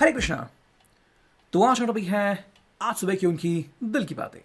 हरे कृष्णा। तो आज का टॉपिक है आज सुबह की उनकी दिल की बातें।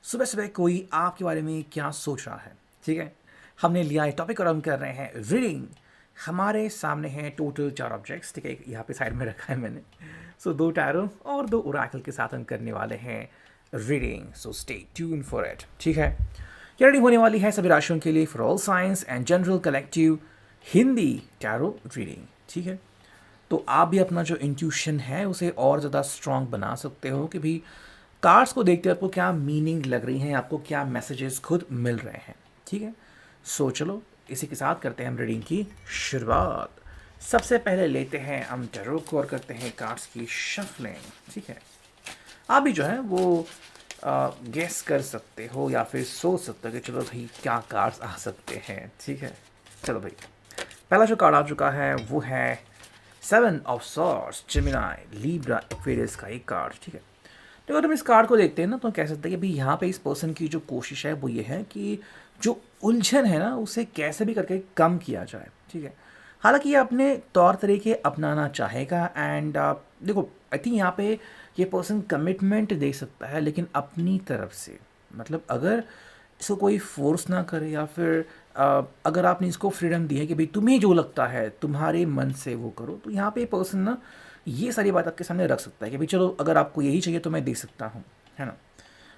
सुबह सुबह कोई आपके बारे में क्या सोच रहा है, ठीक है। हमने लिया है टॉपिक और हम कर रहे हैं रीडिंग। हमारे सामने है टोटल 4 ऑब्जेक्ट्स, ठीक है। एक यहाँ पे साइड में रखा है मैंने। सो 2 टैरो और 2 ओरेकल के साथ हम करने वाले हैं reading. So stay tune for it, ठीक है। ये रीडिंग होने वाली है सभी राशियों के लिए for all science and general collective Hindi tarot reading, ठीक है। तो आप भी अपना जो इंट्यूशन है उसे और ज़्यादा स्ट्रॉन्ग बना सकते हो कि भाई कार्ड्स को देखते आपको क्या मीनिंग लग रही हैं, आपको क्या मैसेजेस खुद मिल रहे हैं, ठीक है। सो चलो इसी के साथ करते हैं हम रीडिंग की शुरुआत। सबसे पहले लेते हैं हम टैरो को और करते हैं कार्ड्स की शफलिंग, ठीक है। आप भी जो है वो गेस कर सकते हो या फिर सोच सकते हो कि चलो भाई क्या कार्ड्स आ सकते हैं, ठीक है। चलो भाई, पहला जो कार्ड आ चुका है वो है 7 of swords, Gemini, Libra, Aquarius का एक कार्ड, ठीक है। तो अगर हम इस कार्ड को देखते हैं ना तो कह सकते हैं कि भाई यहाँ पे इस पर्सन की जो कोशिश है वो ये है कि जो उलझन है ना उसे कैसे भी करके कम किया जाए, ठीक है। हालांकि ये अपने तौर तरीके अपनाना चाहेगा एंड देखो आई थिंक यहाँ पे ये पर्सन कमिटमेंट दे सकता है लेकिन अपनी तरफ से, मतलब अगर इसको कोई फोर्स ना करे या फिर अगर आपने इसको फ्रीडम दी है कि भाई तुम्हें जो लगता है तुम्हारे मन से वो करो, तो यहाँ पे पर्सन ना ये सारी बात आपके सामने रख सकता है कि भाई चलो अगर आपको यही चाहिए तो मैं दे सकता हूँ, है ना।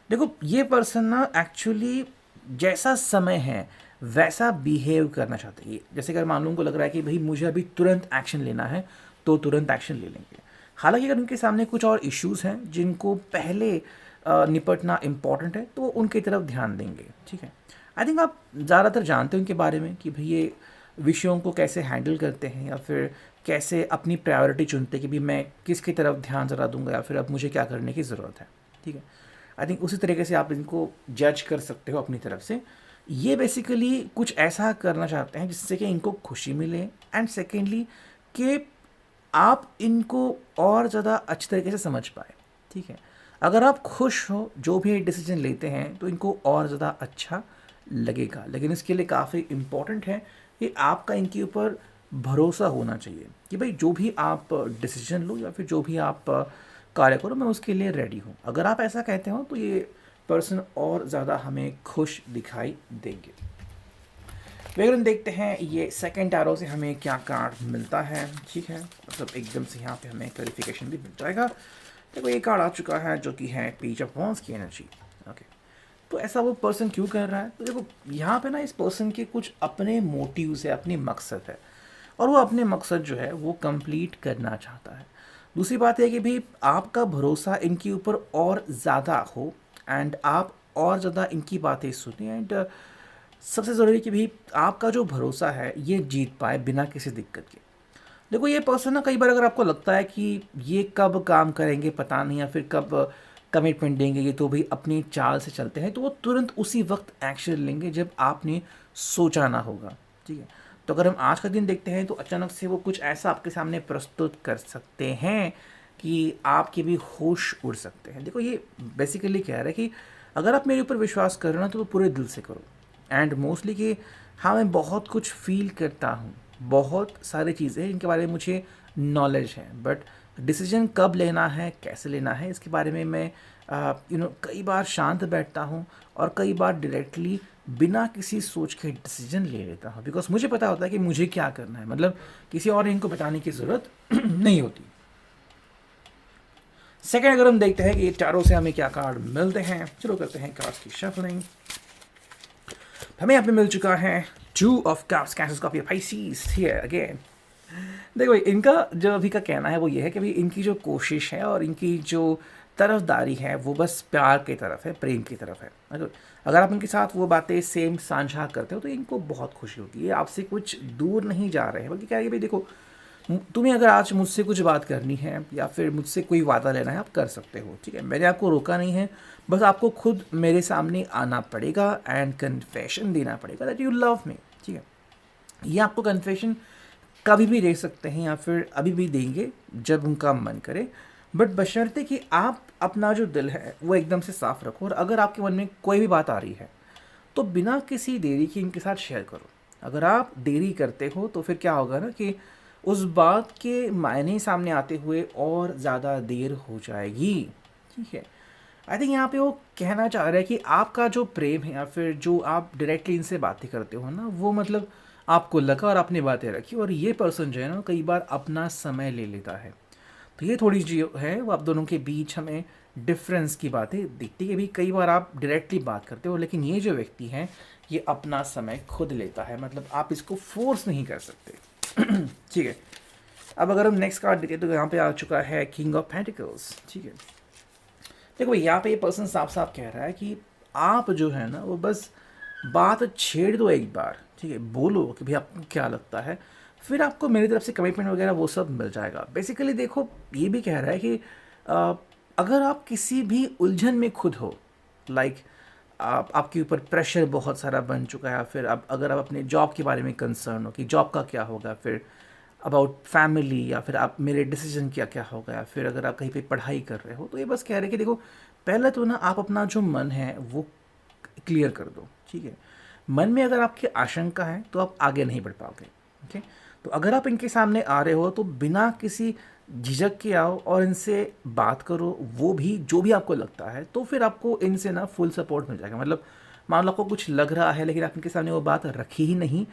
देखो ये पर्सन ना एक्चुअली जैसा समय है वैसा बिहेव करना चाहते हैं। जैसे अगर मान लो उनको लग रहा है कि भाई मुझे अभी तुरंत एक्शन लेना है तो तुरंत एक्शन ले लेंगे। हालांकि अगर उनके सामने कुछ और इश्यूज हैं जिनको पहले निपटना इम्पॉर्टेंट है तो वो उनकी तरफ ध्यान देंगे, ठीक है। आई थिंक आप ज़्यादातर जानते हो उनके बारे में कि भाई ये विषयों को कैसे हैंडल करते हैं या फिर कैसे अपनी प्रायोरिटी चुनते हैं कि भाई मैं किसकी तरफ ध्यान ज़रा दूंगा या फिर अब मुझे क्या करने की ज़रूरत है, ठीक है। आई थिंक उसी तरीके से आप इनको जज कर सकते हो अपनी तरफ से। ये बेसिकली कुछ ऐसा करना चाहते हैं जिससे कि इनको खुशी मिले एंड सेकेंडली कि आप इनको और ज़्यादा अच्छी तरीके से समझ पाए, ठीक है। अगर आप खुश हो जो भी डिसीजन लेते हैं तो इनको और ज़्यादा अच्छा लगेगा, लेकिन इसके लिए काफ़ी इम्पॉर्टेंट है कि आपका इनके ऊपर भरोसा होना चाहिए कि भाई जो भी आप डिसीजन लो या फिर जो भी आप कार्य करो मैं उसके लिए रेडी हूँ। अगर आप ऐसा कहते हो तो ये पर्सन और ज़्यादा हमें खुश दिखाई देंगे। अगर हम देखते हैं ये सेकंड टैरो से हमें क्या कार्ड मिलता है, ठीक है। मतलब एकदम से यहाँ पे हमें क्लैरिफिकेशन भी मिल जाएगा। देखो ये कार्ड आ चुका है जो कि है पेज ऑफ वॉन्स की एनर्जी, ओके। तो ऐसा वो पर्सन क्यों कर रहा है, तो देखो यहाँ पे ना इस पर्सन के कुछ अपने मोटिव्स है, अपने मकसद है और वो अपने मकसद जो है वो कंप्लीट करना चाहता है। दूसरी बात है कि भाई आपका भरोसा इनके ऊपर और ज़्यादा हो एंड आप और ज़्यादा इनकी बातें सुने एंड सबसे ज़रूरी कि भाई आपका जो भरोसा है ये जीत पाए बिना किसी दिक्कत के। देखो ये पर्सन ना कई बार अगर आपको लगता है कि ये कब काम करेंगे पता नहीं या फिर कब कमिटमेंट देंगे, ये तो भाई अपनी चाल से चलते हैं तो वो तुरंत उसी वक्त एक्शन लेंगे जब आपने सोचा ना होगा, ठीक है। तो अगर हम आज का दिन देखते हैं तो अचानक से वो कुछ ऐसा आपके सामने प्रस्तुत कर सकते हैं कि आपके भी होश उड़ सकते हैं। देखो ये बेसिकली कह रहा है कि अगर आप मेरे ऊपर विश्वास कर रहे हो ना तो पूरे दिल से करो एंड मोस्टली कि हाँ मैं बहुत कुछ फील करता हूँ, बहुत सारी चीज़ें हैं जिनके बारे में मुझे नॉलेज है, बट डिसीजन कब लेना है कैसे लेना है इसके बारे में मैं कई बार शांत बैठता हूँ और कई बार डायरेक्टली बिना किसी सोच के डिसीजन ले लेता हूँ बिकॉज मुझे पता होता है कि मुझे क्या करना है, मतलब किसी और इनको बताने की ज़रूरत नहीं होती। सेकेंड अगर हम देखते हैं कि टैरो से हमें क्या कार्ड मिलते हैं, चलो करते हैं कार्ड्स की शफलिंग। हमें यहाँ पे मिल चुका है 2 of cups, cancer, Scorpio, Pisces here again. देखो इनका जो अभी का कहना है वो ये है कि भाई इनकी जो कोशिश है और इनकी जो तरफदारी है वो बस प्यार की तरफ है, प्रेम की तरफ है। अगर आप इनके साथ वो बातें सेम साझा करते हो तो इनको बहुत खुशी होती है। आपसे कुछ दूर नहीं जा रहे हैं, बल्कि क्या है कि भाई देखो तुम्हें अगर आज मुझसे कुछ बात करनी है या फिर मुझसे कोई वादा लेना है आप कर सकते हो, ठीक है। मैंने आपको रोका नहीं है, बस आपको खुद मेरे सामने आना पड़ेगा एंड कन्फेशन देना पड़ेगा दैट यू लव मी, ठीक है। ये आपको कन्फेशन कभी भी दे सकते हैं या फिर अभी भी देंगे जब उनका मन करे, बट बशर्ते कि आप अपना जो दिल है वो एकदम से साफ रखो और अगर आपके मन में कोई भी बात आ रही है तो बिना किसी देरी के इनके साथ शेयर करो। अगर आप देरी करते हो तो फिर क्या होगा ना कि उस बात के मायने सामने आते हुए और ज़्यादा देर हो जाएगी। ठीक है, आई थिंक यहाँ पे वो कहना चाह रहा है कि आपका जो प्रेम है या फिर जो आप डायरेक्टली इनसे बातें करते हो ना, वो मतलब आपको लगा और आपने बातें रखी, और ये पर्सन जो है ना कई बार अपना समय ले लेता है। तो ये थोड़ी जो है वो आप दोनों के बीच हमें डिफरेंस की बातें दिखती है। भी कई बार आप डायरेक्टली बात करते हो, लेकिन ये जो व्यक्ति है ये अपना समय खुद लेता है, मतलब आप इसको फोर्स नहीं कर सकते। ठीक है, अब अगर हम नेक्स्ट कार्ड देखें तो यहाँ पे आ चुका है किंग ऑफ पेंटिकल्स। ठीक है, देखो यहाँ पे ये पर्सन साफ साफ कह रहा है कि आप जो है ना वो बस बात छेड़ दो एक बार। ठीक है, बोलो कि भाई आपको क्या लगता है, फिर आपको मेरी तरफ से कमिटमेंट वगैरह वो सब मिल जाएगा। बेसिकली देखो ये भी कह रहा है कि अ, अगर आप किसी भी उलझन में खुद हो, लाइक आपके ऊपर प्रेशर बहुत सारा बन चुका है, या फिर आप अगर आप अपने जॉब के बारे में कंसर्न हो कि जॉब का क्या होगा, फिर अबाउट फैमिली, या फिर आप मेरे डिसीजन क्या क्या होगा, या फिर अगर आप कहीं पे पढ़ाई कर रहे हो, तो ये बस कह रहे हैं कि देखो पहले तो ना आप अपना जो मन है वो क्लियर कर दो। ठीक है, मन में अगर आपकी आशंका है तो आप आगे नहीं बढ़ पाओगे। ओके, तो अगर आप इनके सामने आ रहे हो तो बिना किसी झिझक के आओ और इनसे बात करो, वो भी जो भी आपको लगता है, तो फिर आपको इनसे ना फुल सपोर्ट मिल जाएगा। मतलब मान लो आपको कुछ लग रहा है लेकिन आप इनके सामने वो बात रखी ही नहीं,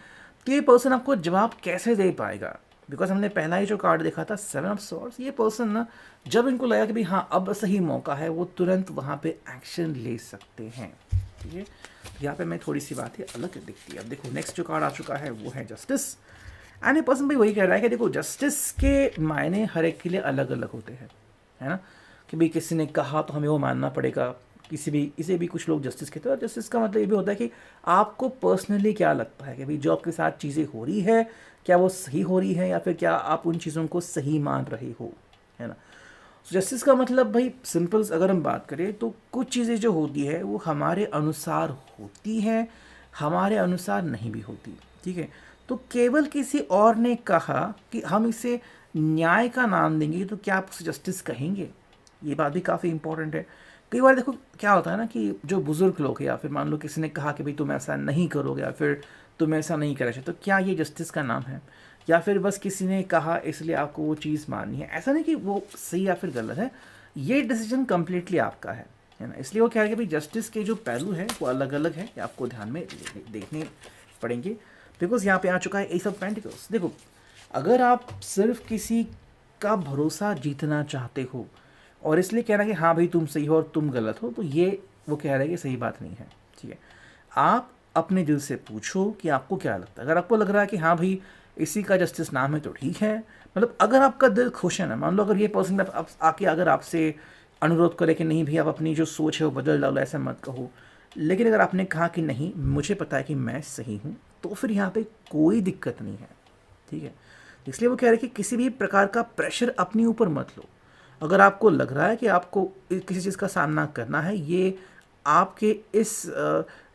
तो ये पर्सन आपको जवाब कैसे दे पाएगा? बिकॉज हमने पहला ही जो कार्ड देखा था 7 ऑफ सॉर्ड्स, ये पर्सन ना जब इनको लगा कि भाई हाँ अब सही मौका है, वो तुरंत वहाँ पे एक्शन ले सकते हैं। ठीक है, यहाँ पे मैं थोड़ी सी बातें अलग दिखती है। अब देखो नेक्स्ट जो कार्ड आ चुका है वो है जस्टिस। एंड ए पर्सन भाई वही कह रहा है कि देखो जस्टिस के मायने हर एक के लिए अलग अलग होते हैं, है ना, कि भाई किसी ने कहा तो हमें वो मानना पड़ेगा, किसी भी इसे भी कुछ लोग जस्टिस कहते हैं। और जस्टिस का मतलब ये भी होता है कि आपको पर्सनली क्या लगता है कि भाई जो आपके साथ चीज़ें हो रही है क्या वो सही हो रही है, या फिर क्या आप उन चीज़ों को सही मान रहे हो, है ना। जस्टिस का मतलब भाई सिंपल अगर हम बात करें तो कुछ चीज़ें जो होती है वो हमारे अनुसार होती है, हमारे अनुसार नहीं भी होती। ठीक है, तो केवल किसी और ने कहा कि हम इसे न्याय का नाम देंगे तो क्या आप उसे जस्टिस कहेंगे? ये बात भी काफ़ी इंपॉर्टेंट है। कई बार देखो क्या होता है ना कि जो बुज़ुर्ग लोग हैं, या फिर मान लो किसी ने कहा कि भाई तुम ऐसा नहीं करोगे, या फिर तुम ऐसा नहीं करना चाहिए, तो क्या ये जस्टिस का नाम है? या फिर बस किसी ने कहा इसलिए आपको वो चीज़ माननी है? ऐसा नहीं कि वो सही या फिर गलत है, ये डिसीजन कम्प्लीटली आपका है ना। इसलिए वो कह रहे हैं कि भाई जस्टिस के जो पहलू हैं वो अलग अलग है, ये आपको ध्यान में देखने पड़ेंगे। बिकॉज यहाँ पे आ चुका है एस ऑफ पेंटिकल्स। देखो अगर आप सिर्फ किसी का भरोसा जीतना चाहते हो और इसलिए कह रहा है कि हाँ भाई तुम सही हो और तुम गलत हो, तो ये वो कह रहा है कि सही बात नहीं है। ठीक है, आप अपने दिल से पूछो कि आपको क्या लगता है। अगर आपको लग रहा है कि हाँ भाई इसी का जस्टिस नाम है तो ठीक है, मतलब अगर आपका दिल खुश है ना, मान लो अगर ये पर्सन आप आके अगर आपसे अनुरोध करे कि नहीं भाई आप अपनी जो सोच है वो बदल डालो, ऐसा मत कहो, लेकिन अगर आपने कहा कि नहीं मुझे पता है कि मैं सही हूँ, तो फिर यहाँ पे कोई दिक्कत नहीं है। ठीक है, इसलिए वो कह रहे हैं कि किसी भी प्रकार का प्रेशर अपने ऊपर मत लो। अगर आपको लग रहा है कि आपको किसी चीज़ का सामना करना है, ये आपके इस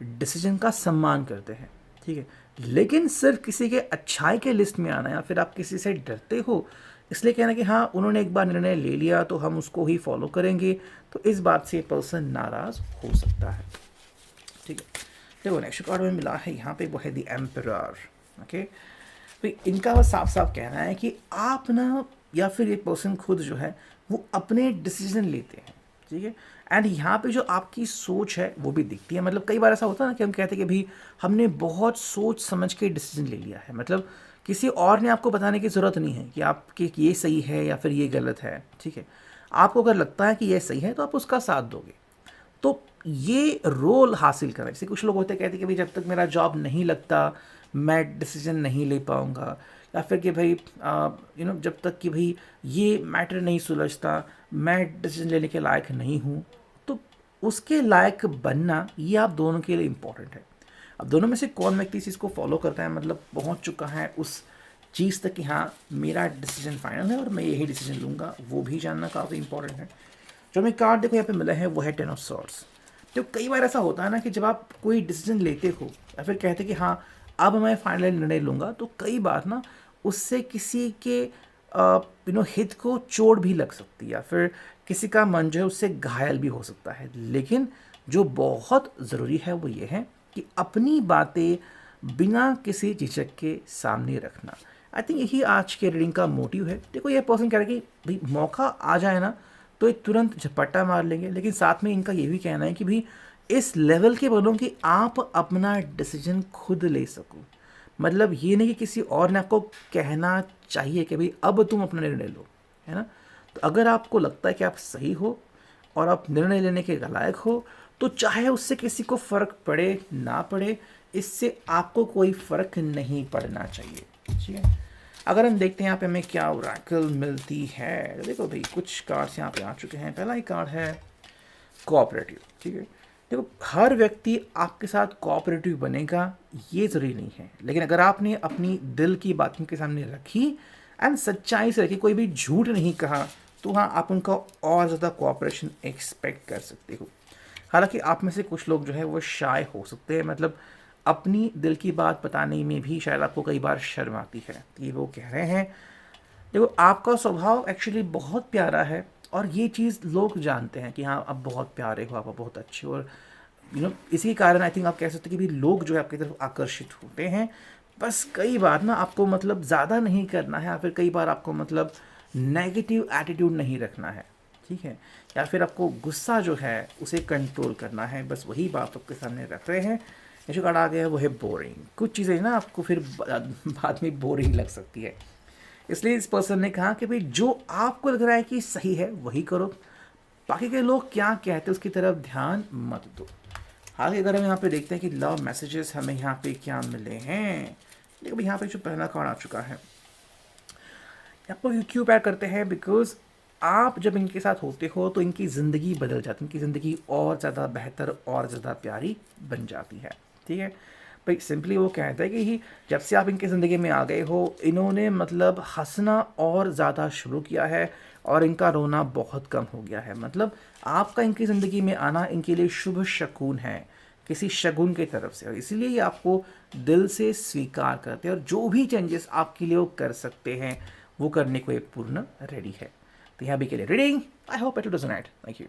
डिसीजन का सम्मान करते हैं। ठीक है, लेकिन सिर्फ किसी के अच्छाई के लिस्ट में आना, या फिर आप किसी से डरते हो इसलिए कहना कि हाँ उन्होंने एक बार निर्णय ले लिया तो हम उसको ही फॉलो करेंगे, तो इस बात से पर्सन नाराज़ हो सकता है। ठीक है, देखो नेक्स्ट कार्ड में मिला है यहाँ पे वो है द एम्परर। ओके, तो इनका बस साफ साफ कहना है कि आप ना, या फिर ये पर्सन खुद जो है वो अपने डिसीजन लेते हैं। ठीक है, एंड यहाँ पे जो आपकी सोच है वो भी दिखती है। मतलब कई बार ऐसा होता है ना कि हम कहते हैं कि भाई हमने बहुत सोच समझ के डिसीजन ले लिया है, मतलब किसी और ने आपको बताने की ज़रूरत नहीं है कि आपके ये सही है या फिर ये गलत है। ठीक है, आपको अगर लगता है कि ये सही है तो आप उसका साथ दोगे। तो ये रोल हासिल करना, जैसे कुछ लोग होते कहते हैं कि भाई जब तक मेरा जॉब नहीं लगता मैं डिसीजन नहीं ले पाऊँगा, या फिर कि भाई जब तक कि भाई ये मैटर नहीं सुलझता मैं डिसीजन लेने के लायक नहीं हूँ। तो उसके लायक बनना ये आप दोनों के लिए इम्पोर्टेंट है। अब दोनों में से कौन व्यक्ति इस चीज़ को फॉलो करता है, मतलब पहुँच चुका है उस चीज़ तक कि हाँ मेरा डिसीजन फाइनल है और मैं यही डिसीजन लूँगा, वो भी जानना काफ़ी इंपॉर्टेंट है। जो हमें कार्ड देखो यहाँ पे मिला है वो है 10 ऑफ सॉर्ड्स। तो कई बार ऐसा होता है ना कि जब आप कोई डिसीजन लेते हो या फिर कहते कि हाँ अब मैं फाइनल निर्णय लूँगा, तो कई बार ना उससे किसी के हित को चोट भी लग सकती है, या फिर किसी का मन जो है उससे घायल भी हो सकता है। लेकिन जो बहुत ज़रूरी है वो ये है कि अपनी बातें बिना किसी झिझक के सामने रखना। आई थिंक यही आज के रीडिंग का मोटिव है। देखो ये पर्सन कह रहा है कि भाई मौका आ जाए ना तो ये तुरंत झपट्टा मार लेंगे, लेकिन साथ में इनका ये भी कहना है कि भाई इस लेवल के बनो कि आप अपना डिसीजन खुद ले सको। मतलब ये नहीं कि किसी और ने आपको कहना चाहिए कि भाई अब तुम अपना निर्णय लो, है ना। तो अगर आपको लगता है कि आप सही हो और आप निर्णय लेने के लायक हो, तो चाहे उससे किसी को फ़र्क पड़े ना पड़े, इससे आपको कोई फ़र्क नहीं पड़ना चाहिए, ठीक है। अगर हम देखते हैं यहाँ पे हमें क्या ओरेकल मिलती है, तो देखो भाई कुछ कार्ड्स यहाँ पे आ चुके हैं। पहला ही कार्ड है कोऑपरेटिव, ठीक है। देखो हर व्यक्ति आपके साथ कोऑपरेटिव बनेगा ये ज़रूरी नहीं है, लेकिन अगर आपने अपनी दिल की बात उनके सामने रखी एंड सच्चाई से रखी, कोई भी झूठ नहीं कहा, तो हाँ आप उनका और ज़्यादा कोऑपरेशन एक्सपेक्ट कर सकते हो। हालांकि आप में से कुछ लोग जो है वो शाय हो सकते हैं, मतलब अपनी दिल की बात बताने में भी शायद आपको कई बार शर्म आती है। ये वो कह रहे हैं देखो आपका स्वभाव एक्चुअली बहुत प्यारा है और ये चीज़ लोग जानते हैं कि हाँ आप बहुत प्यारे हो, आप बहुत अच्छे हो, और इसी कारण आई थिंक आप कह सकते हैं कि भी लोग जो है आपकी तरफ आकर्षित होते हैं। बस कई बार ना आपको मतलब ज़्यादा नहीं करना है, या फिर कई बार आपको मतलब नेगेटिव एटीट्यूड नहीं रखना है, ठीक है, या फिर आपको गुस्सा जो है उसे कंट्रोल करना है। बस वही बात आपके सामने रख रहे हैं। ये जो कार्ड आ गया है वो है बोरिंग। कुछ चीज़ें ना आपको फिर बाद में बोरिंग लग सकती है, इसलिए इस पर्सन ने कहा कि भाई जो आपको लग रहा है कि सही है वही करो, बाकी के लोग क्या कहते हैं उसकी तरफ ध्यान मत दो। हालांकि अगर हम यहाँ पे देखते हैं कि लव मैसेजेस हमें यहाँ पे क्या मिले हैं, देखो यहाँ पे जो पहला कार्ड आ चुका है, आपको क्यों प्यार करते हैं, बिकॉज आप जब इनके साथ होते हो तो इनकी ज़िंदगी बदल जाती है, इनकी ज़िंदगी और ज़्यादा बेहतर और ज़्यादा प्यारी बन जाती है, ठीक है भाई। सिंपली वो कहता है कि ही जब से आप इनकी ज़िंदगी में आ गए हो, इन्होंने मतलब हंसना और ज़्यादा शुरू किया है और इनका रोना बहुत कम हो गया है। मतलब आपका इनकी ज़िंदगी में आना इनके लिए शुभ शगुन है, किसी शगुन की तरफ से, और इसीलिए ये आपको दिल से स्वीकार करते हैं और जो भी चेंजेस आपके लिए वो कर सकते हैं वो करने को ये पूर्ण रेडी है। तो यहाँ भी के लिए reading, I hope it doesn't. Thank you.